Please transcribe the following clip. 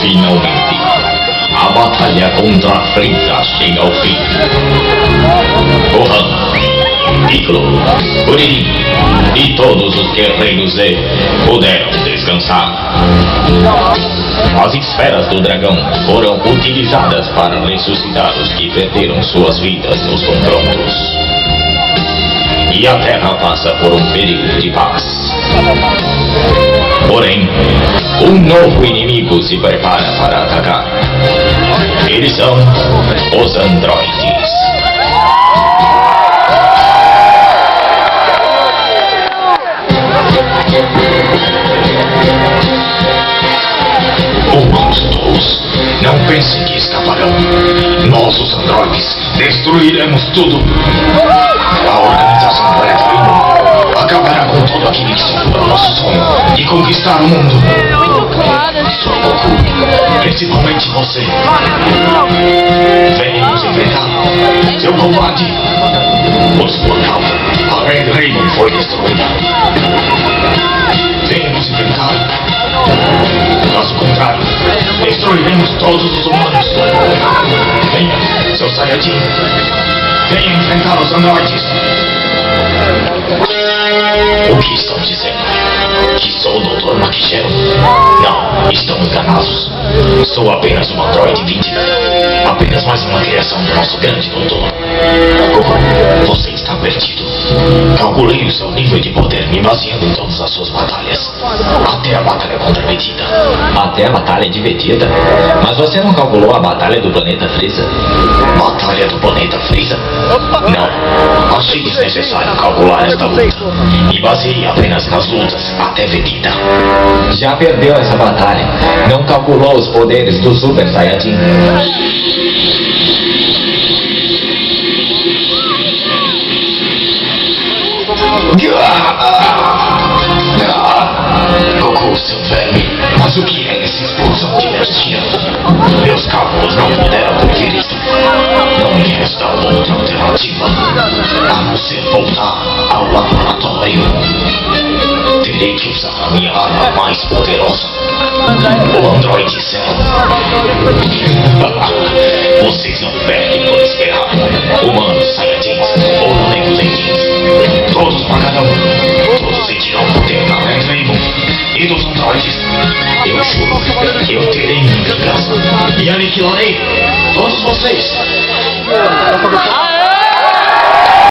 Finalmente, a batalha contra a Frieza chega ao fim. Gohan, Piccolo, Kuririn e todos os guerreiros Z puderam descansar. As esferas do dragão foram utilizadas para ressuscitar os que perderam suas vidas nos confrontos. E a Terra passa por um período de paz. Porém, um novo inimigo se prepara para atacar. Eles são os androides. Humanos tolos, não pensem que escaparão. Nós, os androides, destruiremos tudo. A organização do Electro acabará com todo aquele que segura o nosso sonho de conquistar o mundo. Son Goku, principalmente você. Venha nos enfrentar, seu covarde. Os portal, a Red Raven foi destruída. Venha nos enfrentar. Caso contrário, destruiremos todos os humanos. Venha, seu Saiyajin. Venha enfrentar os androides. O que estão dizendo? Que sou o Dr. Makishiro? Não, estão enganados. Sou apenas um androide vendido. Apenas mais uma criação do nosso grande doutor. Goku, você está perdido. Calculei o seu nível de poder me baseando em todas as suas batalhas. Até a batalha contra Vegeta. Até a batalha de Vegeta? Mas você não calculou a batalha do planeta Freeza? Batalha do planeta Freeza? Não, achei desnecessário calcular esta luta. Me baseei apenas nas lutas até Vegeta. Já perdeu essa batalha. Não calculou os poderes do Super Saiyajin. Goku, seu velho, mas o que é essa explosão de energia? Meus cálculos não puderam prever isso. Não me resta outra alternativa a não ser voltar ao laboratório. Terei que usar a minha arma mais poderosa, o Android Cell. Vocês não perdem por esperar. Humanos, Saiyajins ou Namekusengins, todos pagarão. Todos sentirão o poder da Red Raven e dos androides. Eu juro, eu terei minha vingança e aniquilarei todos vocês.